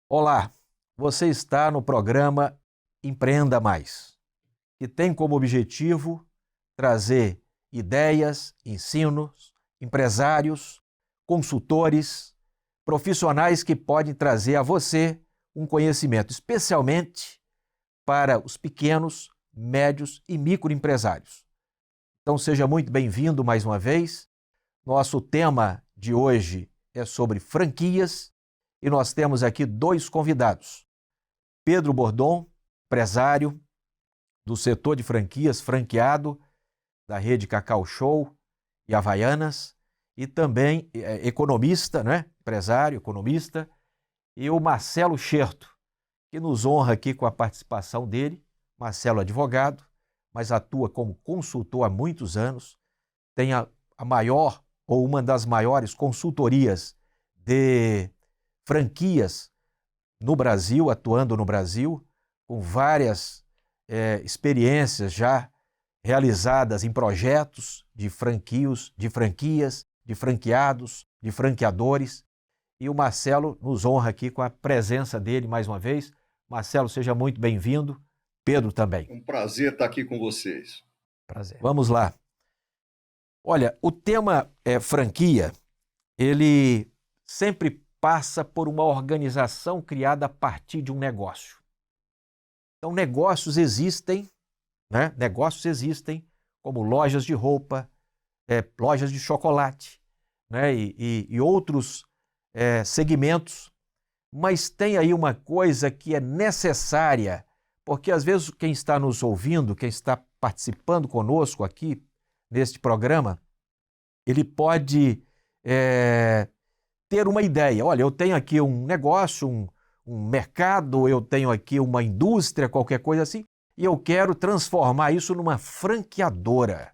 Olá, você está no programa Empreenda Mais, que tem como objetivo trazer ideias, ensinos, empresários, consultores, profissionais que podem trazer a você um conhecimento, especialmente para os pequenos, médios e microempresários. Então seja muito bem-vindo mais uma vez. Nosso tema de hoje é sobre franquias e nós temos aqui dois convidados. Pedro Bordon, empresário do setor de franquias, franqueado da rede Cacau Show e Havaianas, e também economista, né? Empresário, economista, e o Marcelo Scherto, que nos honra aqui com a participação dele. Marcelo é advogado, mas atua como consultor há muitos anos, tem a maior ou uma das maiores consultorias de franquias no Brasil, atuando no Brasil, com várias experiências já realizadas em projetos de franquias, de franqueados, de franqueadores. E o Marcelo nos honra aqui com a presença dele mais uma vez. Marcelo, seja muito bem-vindo. Pedro também. Um prazer estar aqui com vocês. Prazer. Vamos lá. Olha, o tema franquia, ele sempre passa por uma organização criada a partir de um negócio. Então, negócios existem, né? Negócios existem, como lojas de roupa, lojas de chocolate, né? E outros segmentos, mas tem aí uma coisa que é necessária, porque às vezes quem está nos ouvindo, quem está participando conosco aqui neste programa, ele pode ter uma ideia. Olha, eu tenho aqui um negócio, um mercado, eu tenho aqui uma indústria, qualquer coisa assim, e eu quero transformar isso numa franqueadora.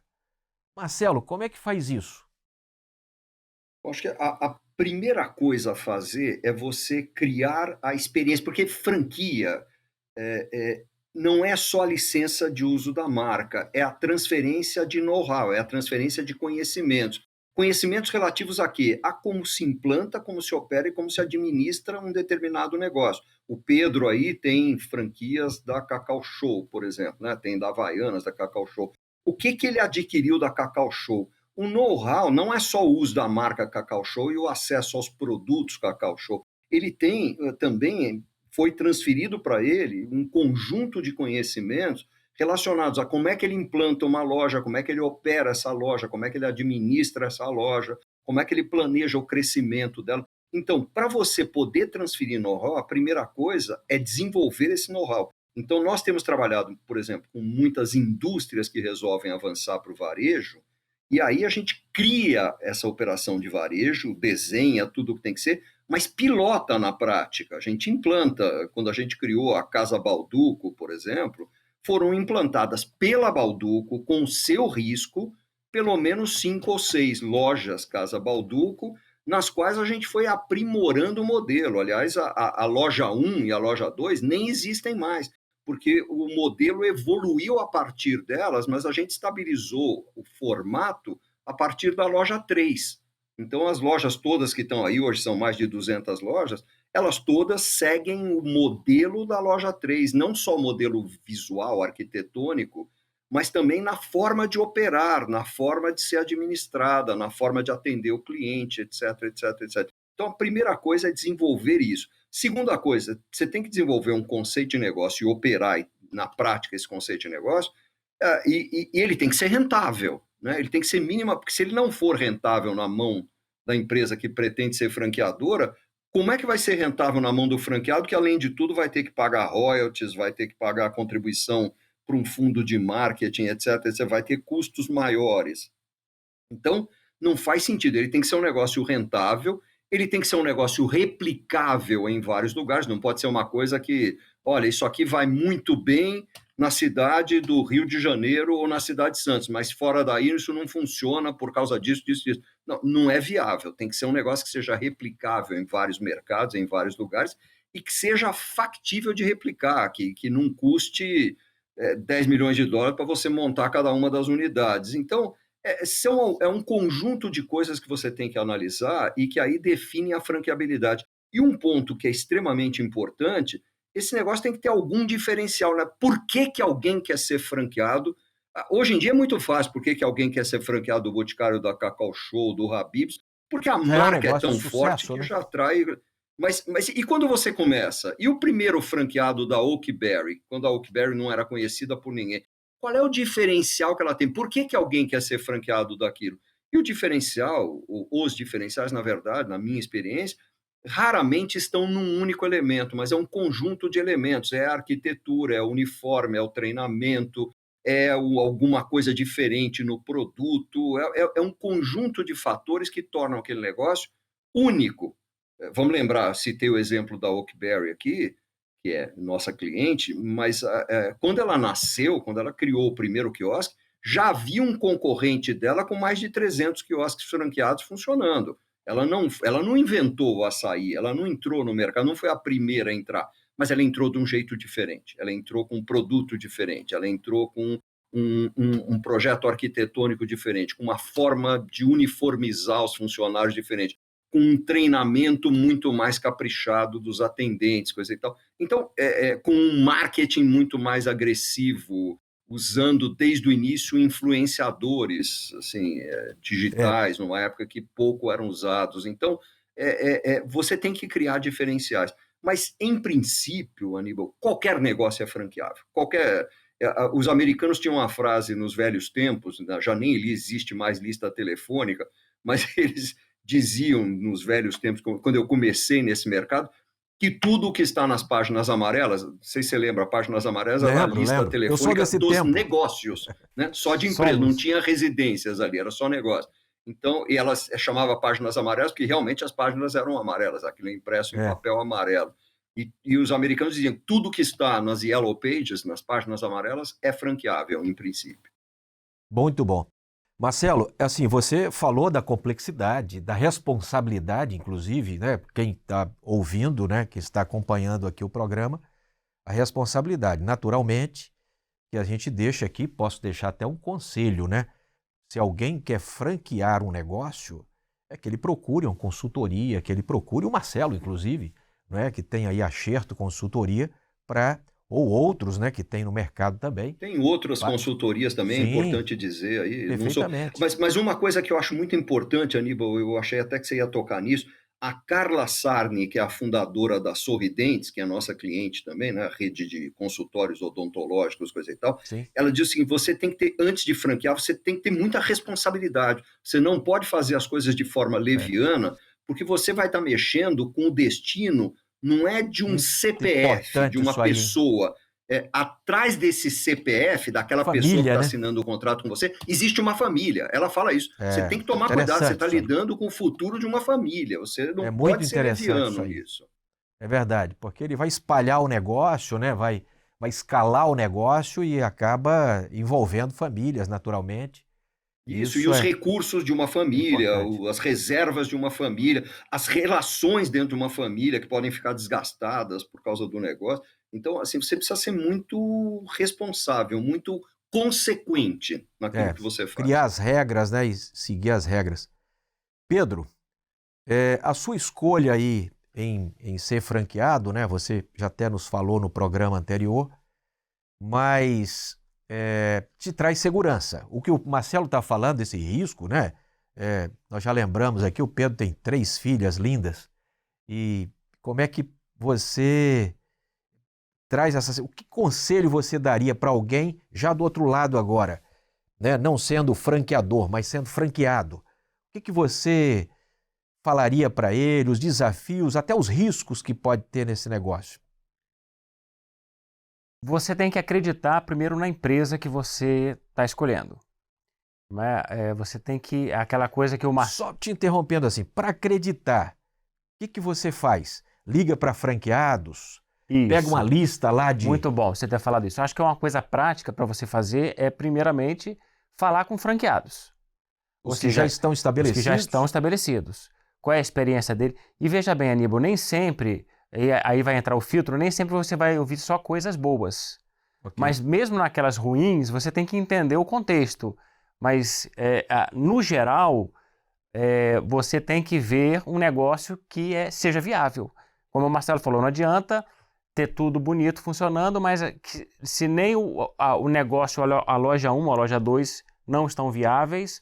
Marcelo, como é que faz isso? Eu acho que a primeira coisa a fazer é você criar a experiência, porque franquia não é só a licença de uso da marca, é a transferência de know-how, é a transferência de conhecimentos. Conhecimentos relativos a quê? A como se implanta, como se opera e como se administra um determinado negócio. O Pedro aí tem franquias da Cacau Show, por exemplo, né? Tem da Havaianas, da Cacau Show. O que ele adquiriu da Cacau Show? O know-how não é só o uso da marca Cacau Show e o acesso aos produtos Cacau Show. Ele tem também, foi transferido para ele um conjunto de conhecimentos relacionados a como é que ele implanta uma loja, como é que ele opera essa loja, como é que ele administra essa loja, como é que ele planeja o crescimento dela. Então, para você poder transferir know-how, a primeira coisa é desenvolver esse know-how. Então, nós temos trabalhado, por exemplo, com muitas indústrias que resolvem avançar para o varejo, e aí a gente cria essa operação de varejo, desenha tudo o que tem que ser, mas pilota na prática. A gente implanta. Quando a gente criou a Casa Balduco, por exemplo, foram implantadas pela Balduco, com seu risco, pelo menos 5 ou 6 lojas Casa Balduco, nas quais a gente foi aprimorando o modelo. Aliás, a loja 1 e a loja 2 nem existem mais, porque o modelo evoluiu a partir delas, mas a gente estabilizou o formato a partir da loja 3. Então, as lojas todas que estão aí, hoje são mais de 200 lojas, elas todas seguem o modelo da loja 3, não só o modelo visual, arquitetônico, mas também na forma de operar, na forma de ser administrada, na forma de atender o cliente, etc, etc, etc. Então, a primeira coisa é desenvolver isso. Segunda coisa, você tem que desenvolver um conceito de negócio e operar na prática esse conceito de negócio, e ele tem que ser rentável, né? Ele tem que ser mínimo, porque se ele não for rentável na mão da empresa que pretende ser franqueadora, como é que vai ser rentável na mão do franqueado, que além de tudo vai ter que pagar royalties, vai ter que pagar contribuição para um fundo de marketing, etc. Você vai ter custos maiores. Então, não faz sentido. Ele tem que ser um negócio rentável, ele tem que ser um negócio replicável em vários lugares, não pode ser uma coisa que, olha, isso aqui vai muito bem na cidade do Rio de Janeiro ou na cidade de Santos, mas fora daí isso não funciona por causa disso, disso, disso. Não, não é viável. Tem que ser um negócio que seja replicável em vários mercados, em vários lugares, e que seja factível de replicar, que não custe 10 milhões de dólares para você montar cada uma das unidades. Então, é um conjunto de coisas que você tem que analisar e que aí definem a franqueabilidade. E um ponto que é extremamente importante, esse negócio tem que ter algum diferencial, né? Por que que alguém quer ser franqueado? Hoje em dia é muito fácil, por que que alguém quer ser franqueado do Boticário, da Cacau Show, do Habib's? Porque a Já é um marca é negócio de tão forte sucesso, que né? já atrai. Mas e quando você começa? E o primeiro franqueado da Oakberry, quando a Oakberry não era conhecida por ninguém? Qual é o diferencial que ela tem? Por que que alguém quer ser franqueado daquilo? E o diferencial, os diferenciais, na verdade, na minha experiência, raramente estão num único elemento, mas é um conjunto de elementos. É a arquitetura, é o uniforme, é o treinamento, alguma coisa diferente no produto. É um conjunto de fatores que tornam aquele negócio único. Vamos lembrar, citei o exemplo da Oakberry aqui, que é nossa cliente, mas quando ela nasceu, quando ela criou o primeiro quiosque, já havia um concorrente dela com mais de 300 quiosques franqueados funcionando. Ela não inventou o açaí, ela não entrou no mercado, não foi a primeira a entrar, mas ela entrou de um jeito diferente, ela entrou com um produto diferente, ela entrou com um projeto arquitetônico diferente, com uma forma de uniformizar os funcionários diferente, com um treinamento muito mais caprichado dos atendentes, coisa e tal. Então, com um marketing muito mais agressivo, usando desde o início influenciadores assim, É, digitais, numa época que pouco eram usados. Então, você tem que criar diferenciais. Mas, em princípio, Aníbal, qualquer negócio é franqueável. Os americanos tinham uma frase nos velhos tempos, já nem existe mais lista telefônica, mas eles diziam nos velhos tempos, quando eu comecei nesse mercado, que tudo o que está nas páginas amarelas, não sei se você lembra, páginas amarelas era a lembro, lista lembro. Eu sou telefônica desse dos tempo. negócios, né? Só de empresa, não Somos. tinha residências ali, era só negócio. Então, e ela chamava páginas amarelas porque realmente as páginas eram amarelas, aquilo é impresso em É, papel amarelo. E os americanos diziam que tudo que está nas Yellow Pages, nas páginas amarelas, é franqueável, em princípio. muito bom. Marcelo, assim, você falou da complexidade, da responsabilidade, inclusive, né? Quem está ouvindo, né? Que está acompanhando aqui o programa, a responsabilidade. Naturalmente, que a gente deixa aqui, posso deixar até um conselho, né? Se alguém quer franquear um negócio, é que ele procure uma consultoria, que ele procure o Marcelo, inclusive, não é? Que tem aí a Xerto Consultoria, para ou outros, né? Que tem no mercado também. Tem outras Pa- consultorias também, é Sim, importante dizer aí, não sou, perfeitamente. mas uma coisa que eu acho muito importante, Aníbal, eu achei até que você ia tocar nisso, a Carla Sarni, que é a fundadora da Sorridentes, que é a nossa cliente também, né, a rede de consultórios odontológicos, coisa e tal, Sim, ela diz o seguinte, você tem que ter, antes de franquear, você tem que ter muita responsabilidade, você não pode fazer as coisas de forma é. leviana, porque você vai estar mexendo com o destino, não é de um Muito CPF, de importante uma isso aí, hein? pessoa, atrás desse CPF, daquela pessoa que Família, está né? assinando o contrato com você, existe uma família. Ela fala isso. Você É, tem que tomar cuidado, você interessante está isso aí. lidando com o futuro de uma família. Você É não muito pode ser interessante isso leviano aí. nisso. É verdade, porque ele vai espalhar o negócio, né? Vai escalar o negócio e acaba envolvendo famílias, naturalmente. E Isso, e isso os é recursos de uma família, importante. as reservas de uma família, as relações dentro de uma família que podem ficar desgastadas por causa do negócio. Então, assim, você precisa ser muito responsável, muito consequente naquilo É, que você faz. criar as regras, né? E seguir as regras. Pedro, a sua escolha aí em ser franqueado, né? Você já até nos falou no programa anterior, mas te traz segurança. O que o Marcelo está falando, esse risco, né? Nós já lembramos aqui, o Pedro tem 3 filhas lindas. E como é que você traz essa. O que conselho você daria para alguém já do outro lado agora, né? Não sendo franqueador, mas sendo franqueado? O que você falaria para ele, os desafios, até os riscos que pode ter nesse negócio? Você tem que acreditar primeiro na empresa que você está escolhendo. Não é? Você tem que. Aquela coisa que o Marcelo. Só te interrompendo assim, para acreditar, o que você faz? Liga para franqueados? Pega uma Isso. lista lá de. Muito bom você ter falado isso. Eu acho que é uma coisa prática para você fazer primeiramente, falar com franqueados. Ou Os que já seja, estão os que já estão estabelecidos? estabelecidos. Qual é a experiência dele? E veja bem, Aníbal, nem sempre, e aí vai entrar o filtro, nem sempre você vai ouvir só coisas boas. Ok. Mas mesmo naquelas ruins, você tem que entender o contexto. Mas, no geral, você tem que ver um negócio que seja viável. Como o Marcelo falou, não adianta ter tudo bonito funcionando, mas se nem o negócio, a loja 1, a loja 2 não estão viáveis,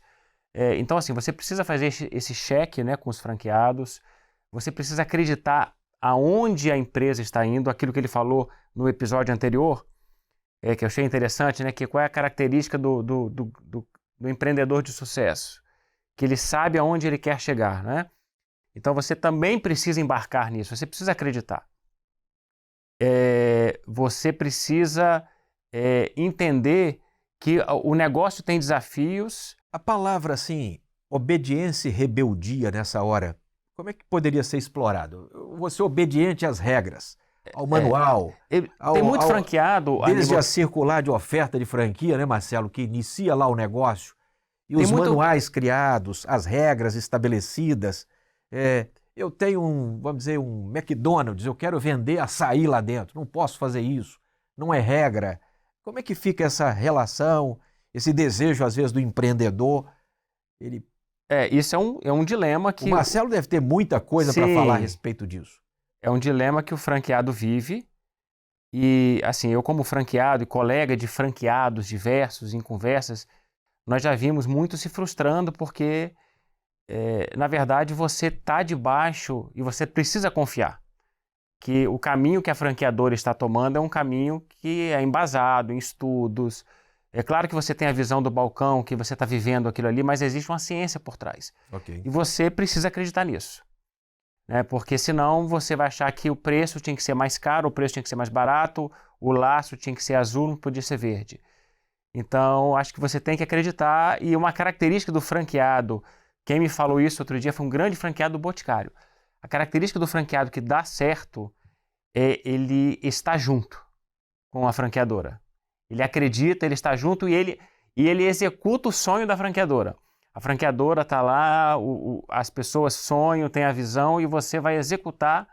então assim, você precisa fazer esse cheque, né, com os franqueados, você precisa acreditar aonde a empresa está indo, aquilo que ele falou no episódio anterior, que eu achei interessante, né, que qual é a característica do empreendedor de sucesso, que ele sabe aonde ele quer chegar, né? Então você também precisa embarcar nisso, você precisa acreditar. Você precisa entender que o negócio tem desafios. A palavra, assim, obediência e rebeldia nessa hora, como é que poderia ser explorado? Você obediente às regras, ao manual, Tem muito franqueado. desde a circular de oferta de franquia, né, Marcelo, que inicia lá o negócio, e os manuais criados, as regras estabelecidas. Eu tenho vamos dizer, um McDonald's, eu quero vender açaí lá dentro, não posso fazer isso, não é regra. Como é que fica essa relação, esse desejo, às vezes, do empreendedor? Isso é um dilema que... O Marcelo deve ter muita coisa para falar a respeito disso. É um dilema que o franqueado vive. E, assim, eu como franqueado e colega de franqueados diversos em conversas, nós já vimos muito se frustrando porque, na verdade, você está debaixo e você precisa confiar que o caminho que a franqueadora está tomando é um caminho que é embasado em estudos. É claro que você tem a visão do balcão, que você está vivendo aquilo ali, mas existe uma ciência por trás. Okay. E você precisa acreditar nisso. Né? Porque senão você vai achar que o preço tinha que ser mais caro, o preço tinha que ser mais barato, o laço tinha que ser azul, não podia ser verde. Então, acho que você tem que acreditar. E uma característica do franqueado, quem me falou isso outro dia foi um grande franqueado do Boticário. A característica do franqueado que dá certo é ele estar junto com a franqueadora. Ele acredita, ele está junto e ele executa o sonho da franqueadora. A franqueadora está lá, as pessoas sonham, têm a visão e você vai executar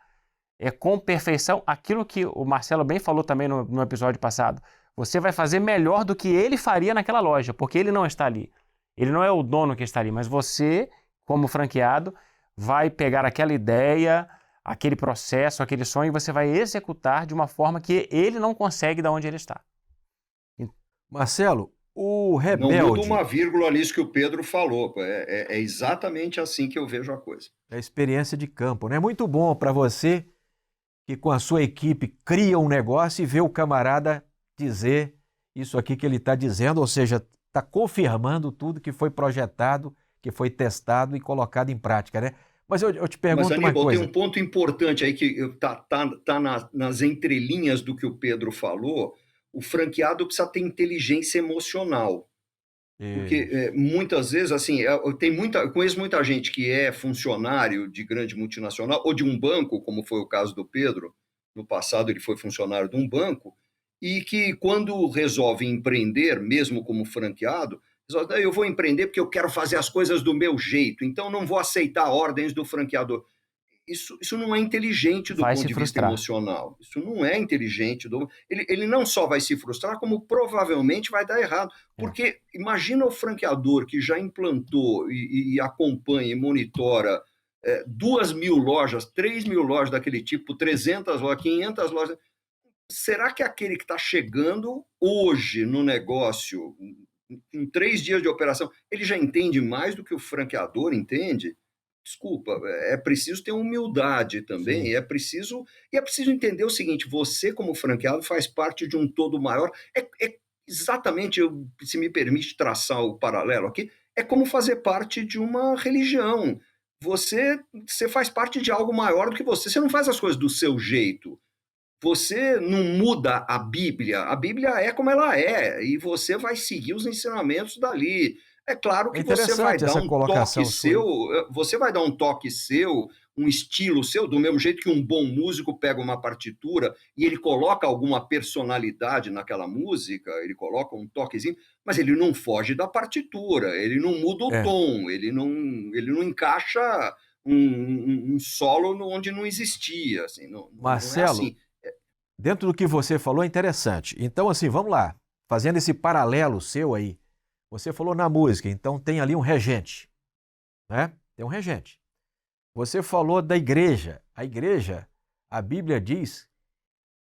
com perfeição aquilo que o Marcelo bem falou também no episódio passado. Você vai fazer melhor do que ele faria naquela loja, porque ele não está ali. Ele não é o dono que está ali, mas você, como franqueado, vai pegar aquela ideia, aquele processo, aquele sonho e você vai executar de uma forma que ele não consegue de onde ele está. Marcelo, o rebelde... Não muda uma vírgula nisso que o Pedro falou. É exatamente assim que eu vejo a coisa. É a experiência de campo, né? É muito bom para você que com a sua equipe cria um negócio e vê o camarada dizer isso aqui que ele está dizendo, ou seja, está confirmando tudo que foi projetado, que foi testado e colocado em prática, né? Mas eu te pergunto uma coisa. Tem um ponto importante aí que tá nas entrelinhas do que o Pedro falou. O franqueado precisa ter inteligência emocional. Porque muitas vezes, assim, eu conheço muita gente que é funcionário de grande multinacional ou de um banco, como foi o caso do Pedro. No passado ele foi funcionário de um banco e que quando resolve empreender, mesmo como franqueado, eu vou empreender porque eu quero fazer as coisas do meu jeito, então não vou aceitar ordens do franqueador. Isso não é inteligente do ponto de vista emocional. Isso não é inteligente. Ele não só vai se frustrar, como provavelmente vai dar errado. Porque imagina o franqueador que já implantou e acompanha e monitora 2.000 lojas, 3.000 lojas daquele tipo, 300 lojas, 500 lojas. Será que aquele que está chegando hoje no negócio, em 3 dias de operação, ele já entende mais do que o franqueador entende? Desculpa, é preciso ter humildade também, Sim. é preciso entender o seguinte: você como franqueado faz parte de um todo maior, exatamente, se me permite traçar o paralelo aqui, é como fazer parte de uma religião. Você faz parte de algo maior do que você não faz as coisas do seu jeito. Você não muda a Bíblia é como ela é, e você vai seguir os ensinamentos dali. É claro que você vai dar um toque seu, um estilo seu, do mesmo jeito que um bom músico pega uma partitura e ele coloca alguma personalidade naquela música, ele coloca um toquezinho, mas ele não foge da partitura, ele não muda o tom, ele não encaixa um solo onde não existia. Assim, Marcelo, não é assim. dentro do que você falou é interessante. Então, assim, vamos lá. Fazendo esse paralelo seu aí. Você falou na música, então tem ali um regente, né? Tem um regente. Você falou da igreja. A igreja, a Bíblia diz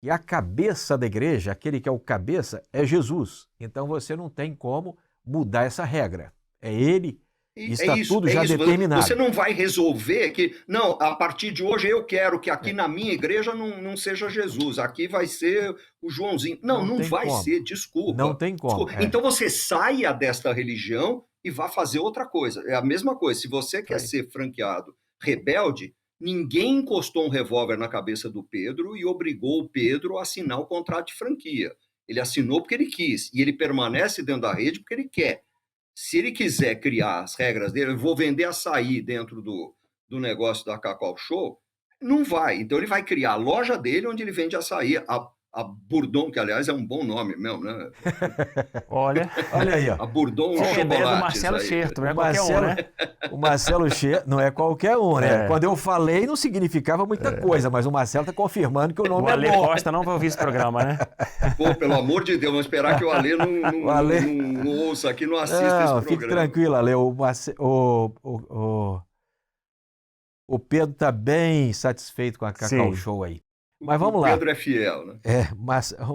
que a cabeça da igreja, aquele que é o cabeça, é Jesus. Então você não tem como mudar essa regra. É ele e está tudo já determinado. Você não vai resolver que, não, a partir de hoje eu quero que aqui na minha igreja não seja Jesus, aqui vai ser o Joãozinho. Não vai ser, desculpa. Não tem como. Então você saia desta religião e vá fazer outra coisa. É a mesma coisa, se você quer ser franqueado rebelde, ninguém encostou um revólver na cabeça do Pedro e obrigou o Pedro a assinar o contrato de franquia. Ele assinou porque ele quis e ele permanece dentro da rede porque ele quer. Se ele quiser criar as regras dele, eu vou vender açaí dentro do negócio da Cacau Show, não vai. Então ele vai criar a loja dele onde ele vende açaí. A Bourdon, que aliás é um bom nome mesmo, né? Olha aí, ó. A Bourdon Fica a ideia do Chocolates. Marcelo aí. Scherto, não é qualquer um, né? O Marcelo Scherto não é qualquer um, né? Quando eu falei não significava muita coisa, mas o Marcelo está confirmando que o nome O é Ale bom. Costa não vai ouvir esse programa, né? Pô, pelo amor de Deus, vamos esperar que o Ale não ouça aqui, não assista esse programa. Fique tranquilo, Ale. O Pedro está bem satisfeito com a Cacau Show aí. Mas vamos lá. O Pedro é fiel, né?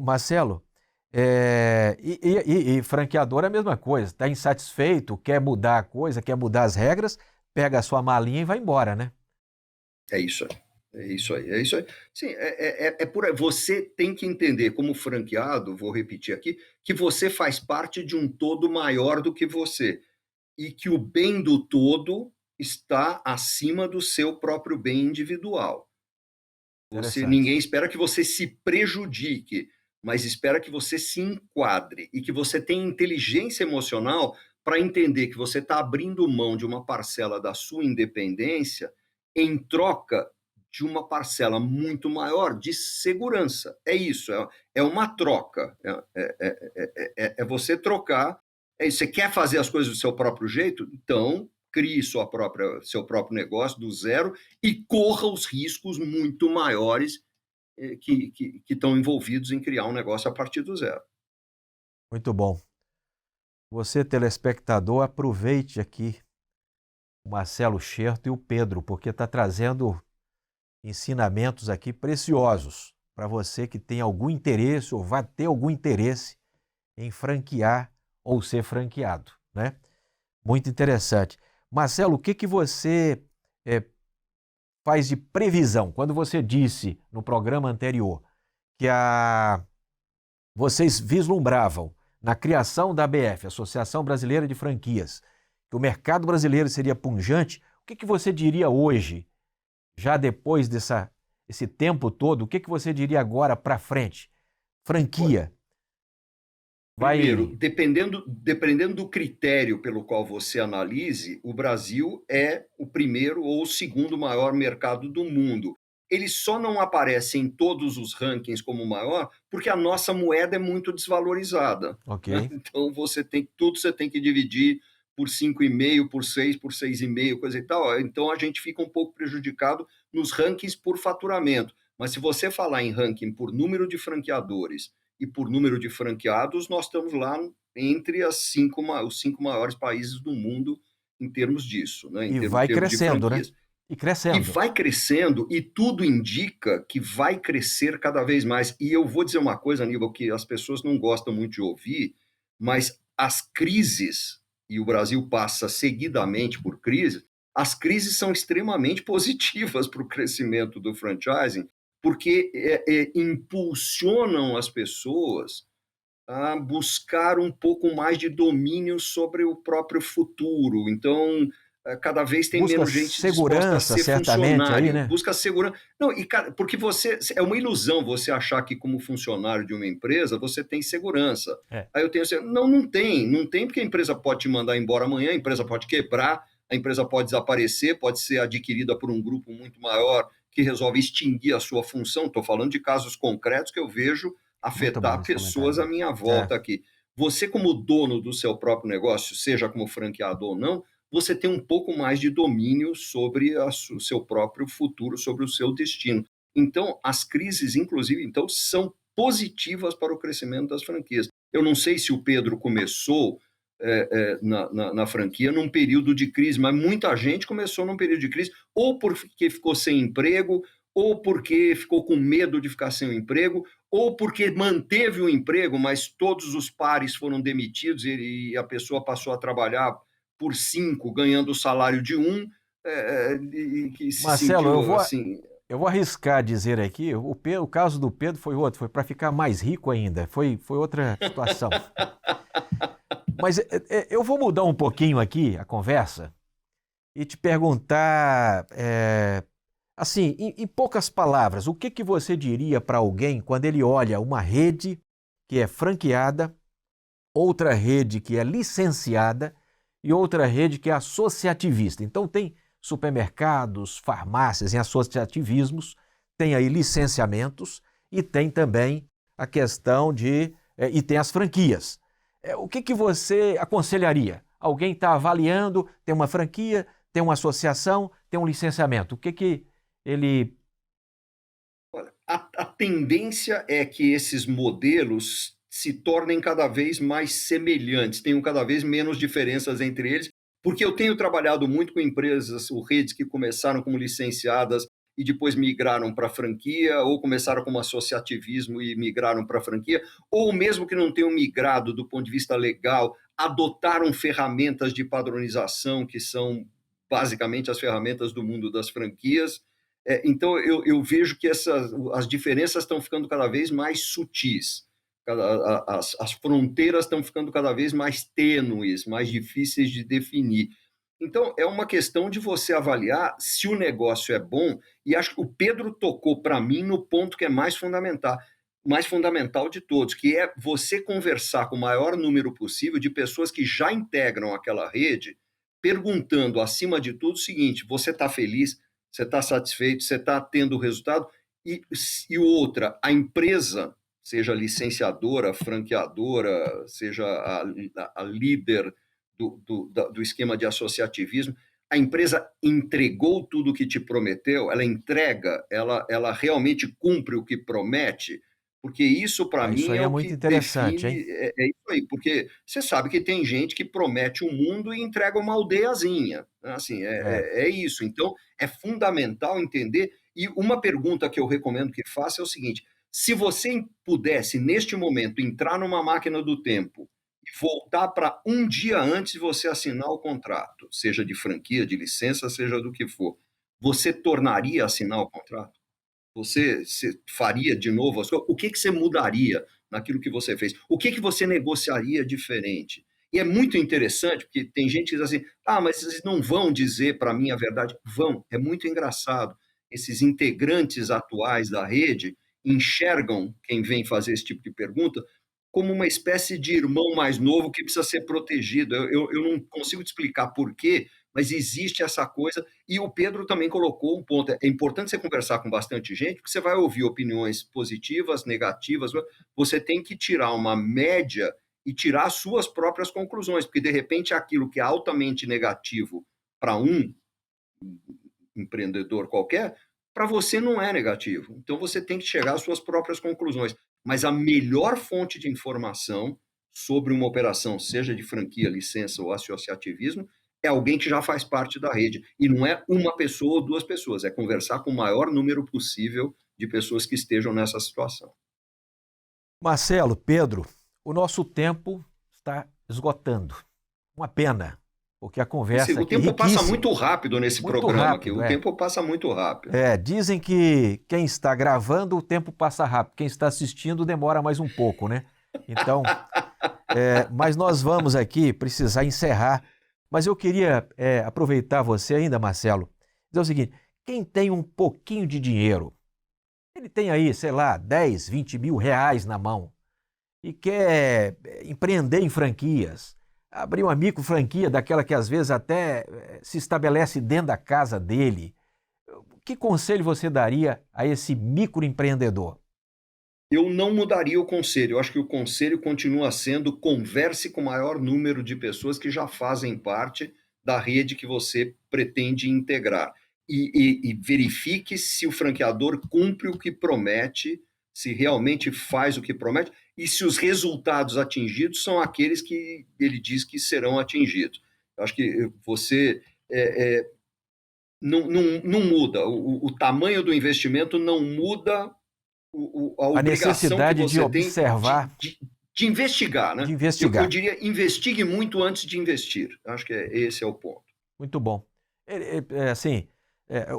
Marcelo, e franqueador é a mesma coisa. Está insatisfeito, quer mudar a coisa, quer mudar as regras, pega a sua malinha e vai embora, né? É isso aí. É isso aí. Sim, por aí. Você tem que entender, como franqueado, vou repetir aqui, que você faz parte de um todo maior do que você. E que o bem do todo está acima do seu próprio bem individual. Ninguém espera que você se prejudique, mas espera que você se enquadre e que você tenha inteligência emocional para entender que você está abrindo mão de uma parcela da sua independência em troca de uma parcela muito maior de segurança. É isso, é uma troca. É você trocar. Você quer fazer as coisas do seu próprio jeito? Então, crie seu próprio negócio do zero e corra os riscos muito maiores que estão envolvidos em criar um negócio a partir do zero. Muito bom. Você, telespectador, aproveite aqui o Marcelo Scherto e o Pedro, porque está trazendo ensinamentos aqui preciosos para você que tem algum interesse ou vai ter algum interesse em franquear ou ser franqueado, né? Muito interessante. Marcelo, o que você faz de previsão? Quando você disse no programa anterior que vocês vislumbravam na criação da ABF, Associação Brasileira de Franquias, que o mercado brasileiro seria pujante, o que você diria hoje, já depois desse tempo todo, o que você diria agora para frente? Franquia. Primeiro, dependendo do critério pelo qual você analise, o Brasil é o primeiro ou o segundo maior mercado do mundo. Ele só não aparece em todos os rankings como maior porque a nossa moeda é muito desvalorizada. Okay. Né? Então você tem que dividir por 5,5, por 6, por 6,5, coisa e tal. Então a gente fica um pouco prejudicado nos rankings por faturamento. Mas se você falar em ranking por número de franqueadores e por número de franqueados, nós estamos lá entre os 5 maiores países do mundo em termos disso. Né? E vai crescendo, né? E vai crescendo, e tudo indica que vai crescer cada vez mais. E eu vou dizer uma coisa, Aníbal, que as pessoas não gostam muito de ouvir, mas as crises, e o Brasil passa seguidamente por crises, as crises são extremamente positivas para o crescimento do franchising, porque impulsionam as pessoas a buscar um pouco mais de domínio sobre o próprio futuro. Então, cada vez tem menos gente disposta a ser funcionário. Aí, né? Busca segurança. Não, porque é uma ilusão você achar que como funcionário de uma empresa você tem segurança. Aí eu tenho não tem porque a empresa pode te mandar embora amanhã, a empresa pode quebrar, a empresa pode desaparecer, pode ser adquirida por um grupo muito maior que resolve extinguir a sua função. Estou falando de casos concretos que eu vejo afetar pessoas à minha volta aqui. Você, como dono do seu próprio negócio, seja como franqueador ou não, você tem um pouco mais de domínio sobre o seu próprio futuro, sobre o seu destino. Então, as crises, inclusive, são positivas para o crescimento das franquias. Eu não sei se o Pedro começou na franquia num período de crise, mas muita gente começou num período de crise, ou porque ficou sem emprego, ou porque ficou com medo de ficar sem o emprego, ou porque manteve o emprego, mas todos os pares foram demitidos e a pessoa passou a trabalhar por 5, ganhando o salário de 1, e que se Marcelo, sentiu assim. eu vou arriscar dizer aqui, o caso do Pedro foi outro, foi para ficar mais rico ainda, foi outra situação. Mas eu vou mudar um pouquinho aqui a conversa e te perguntar, assim, em poucas palavras, o que você diria para alguém quando ele olha uma rede que é franqueada, outra rede que é licenciada e outra rede que é associativista? Então tem supermercados, farmácias em associativismos, tem aí licenciamentos e tem também a questão e tem as franquias. O que você aconselharia? Alguém está avaliando, tem uma franquia, tem uma associação, tem um licenciamento. O que ele... Olha, a tendência é que esses modelos se tornem cada vez mais semelhantes, tenham cada vez menos diferenças entre eles, porque eu tenho trabalhado muito com empresas ou redes que começaram como licenciadas e depois migraram para franquia, ou começaram como associativismo e migraram para franquia, ou mesmo que não tenham migrado do ponto de vista legal, adotaram ferramentas de padronização, que são basicamente as ferramentas do mundo das franquias. Então, eu vejo que as diferenças estão ficando cada vez mais sutis, as fronteiras estão ficando cada vez mais tênues, mais difíceis de definir. Então, é uma questão de você avaliar se o negócio é bom, e acho que o Pedro tocou para mim no ponto que é mais fundamental de todos, que é você conversar com o maior número possível de pessoas que já integram aquela rede, perguntando, acima de tudo, o seguinte: você está feliz? Você está satisfeito? Você está tendo resultado? E outra, a empresa, seja licenciadora, franqueadora, seja a líder do esquema de associativismo, a empresa entregou tudo o que te prometeu, ela entrega, ela realmente cumpre o que promete, porque isso, para Isso mim, aí é é o muito que interessante, define, hein? é isso aí, porque você sabe que tem gente que promete um mundo e entrega uma aldeiazinha, assim, É. é isso. Então, é fundamental entender, e uma pergunta que eu recomendo que faça é o seguinte: se você pudesse, neste momento, entrar numa máquina do tempo e voltar para um dia antes de você assinar o contrato, seja de franquia, de licença, seja do que for, você tornaria a assinar o contrato? Você faria de novo as coisas? O que você mudaria naquilo que você fez? O que você negociaria diferente? E é muito interessante, porque tem gente que diz assim: ah, mas vocês não vão dizer para mim a verdade. Vão, é muito engraçado. Esses integrantes atuais da rede enxergam quem vem fazer esse tipo de pergunta como uma espécie de irmão mais novo que precisa ser protegido. Eu não consigo te explicar por quê, mas existe essa coisa. E o Pedro também colocou um ponto: é importante você conversar com bastante gente, porque você vai ouvir opiniões positivas, negativas, você tem que tirar uma média e tirar as suas próprias conclusões, porque de repente aquilo que é altamente negativo para um empreendedor qualquer, para você não é negativo. Então você tem que chegar às suas próprias conclusões. Mas a melhor fonte de informação sobre uma operação, seja de franquia, licença ou associativismo, é alguém que já faz parte da rede. E não é uma pessoa ou duas pessoas, é conversar com o maior número possível de pessoas que estejam nessa situação. Marcelo, Pedro, o nosso tempo está esgotando. Uma pena, porque a conversa O aqui é tempo passa riquíssima. muito rápido nesse Muito programa aqui, rápido, o tempo passa muito rápido. Dizem que quem está gravando, o tempo passa rápido. Quem está assistindo demora mais um pouco, né? Então, mas nós vamos aqui precisar encerrar. Mas eu queria aproveitar você ainda, Marcelo, dizer o seguinte: quem tem um pouquinho de dinheiro, ele tem aí, sei lá, 10, 20 mil reais na mão e quer empreender em franquias, abrir uma micro franquia daquela que às vezes até se estabelece dentro da casa dele. Que conselho você daria a esse microempreendedor? Eu não mudaria o conselho. Eu acho que o conselho continua sendo: converse com o maior número de pessoas que já fazem parte da rede que você pretende integrar. E verifique se o franqueador cumpre o que promete, se realmente faz o que promete e se os resultados atingidos são aqueles que ele diz que serão atingidos. Eu acho que você não muda, o tamanho do investimento não muda a obrigação necessidade que você de observar, de investigar, né? de investigar. Eu diria, investigue muito antes de investir. Acho que esse é o ponto. Muito bom.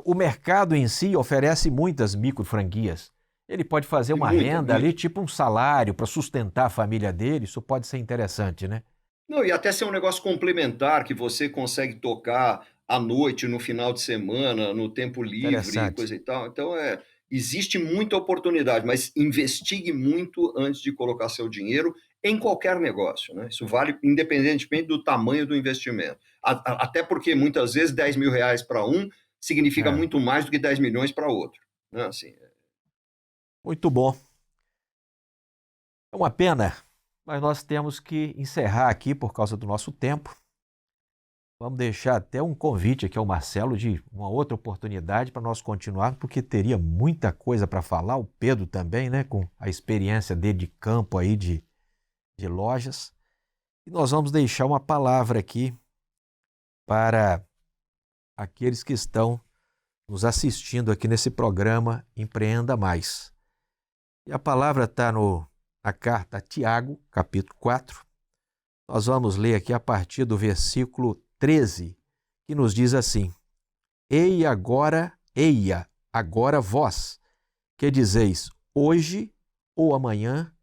O mercado em si oferece muitas micro-franquias. Ele pode fazer uma renda ali, tipo um salário para sustentar a família dele. Isso pode ser interessante, né? Não, e até ser um negócio complementar que você consegue tocar à noite, no final de semana, no tempo livre, coisa e tal. Então, existe muita oportunidade, mas investigue muito antes de colocar seu dinheiro em qualquer negócio, né? Isso vale independentemente do tamanho do investimento. Até porque, muitas vezes, 10 mil reais para um significa muito mais do que 10 milhões para outro. Né? Assim, Muito bom. É uma pena, mas nós temos que encerrar aqui por causa do nosso tempo. Vamos deixar até um convite aqui ao Marcelo de uma outra oportunidade para nós continuarmos, porque teria muita coisa para falar. O Pedro também, né, com a experiência dele de campo aí, de lojas. E nós vamos deixar uma palavra aqui para aqueles que estão nos assistindo aqui nesse programa Empreenda Mais. E a palavra está na carta a Tiago, capítulo 4. Nós vamos ler aqui a partir do versículo 13, que nos diz assim: Eia agora vós, que dizeis, hoje ou amanhã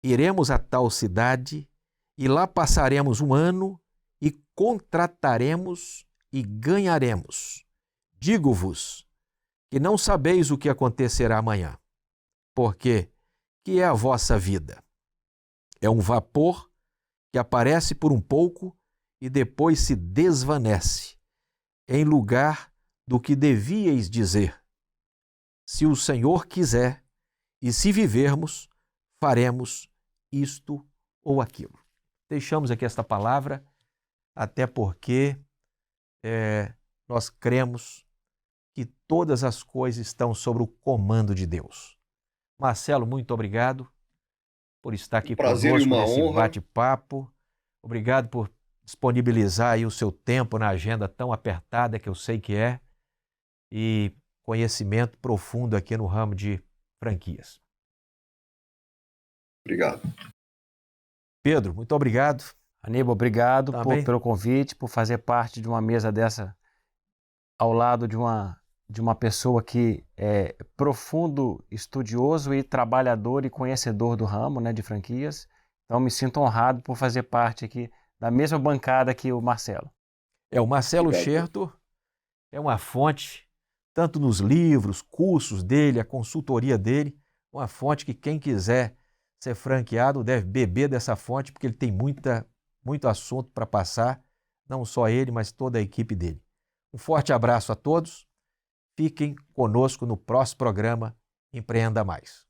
iremos a tal cidade, e lá passaremos um ano, e contrataremos e ganharemos. Digo-vos que não sabeis o que acontecerá amanhã, porque que é a vossa vida? É um vapor que aparece por um pouco e depois se desvanece, em lugar do que devíeis dizer. Se o Senhor quiser, e se vivermos, faremos isto ou aquilo. Deixamos aqui esta palavra, até porque nós cremos que todas as coisas estão sob o comando de Deus. Marcelo, muito obrigado por estar aqui conosco nesse bate-papo. Obrigado por disponibilizar aí o seu tempo na agenda tão apertada que eu sei que é, e conhecimento profundo aqui no ramo de franquias. Obrigado. Pedro, muito obrigado. Aníbal, obrigado pelo convite, por fazer parte de uma mesa dessa ao lado de uma pessoa que é profundo estudioso e trabalhador e conhecedor do ramo, né, de franquias. Então, me sinto honrado por fazer parte aqui da mesma bancada que o Marcelo. O Marcelo Scherto é uma fonte, tanto nos livros, cursos dele, a consultoria dele, uma fonte que quem quiser ser franqueado deve beber dessa fonte, porque ele tem muito assunto para passar, não só ele, mas toda a equipe dele. Um forte abraço a todos. Fiquem conosco no próximo programa Empreenda Mais.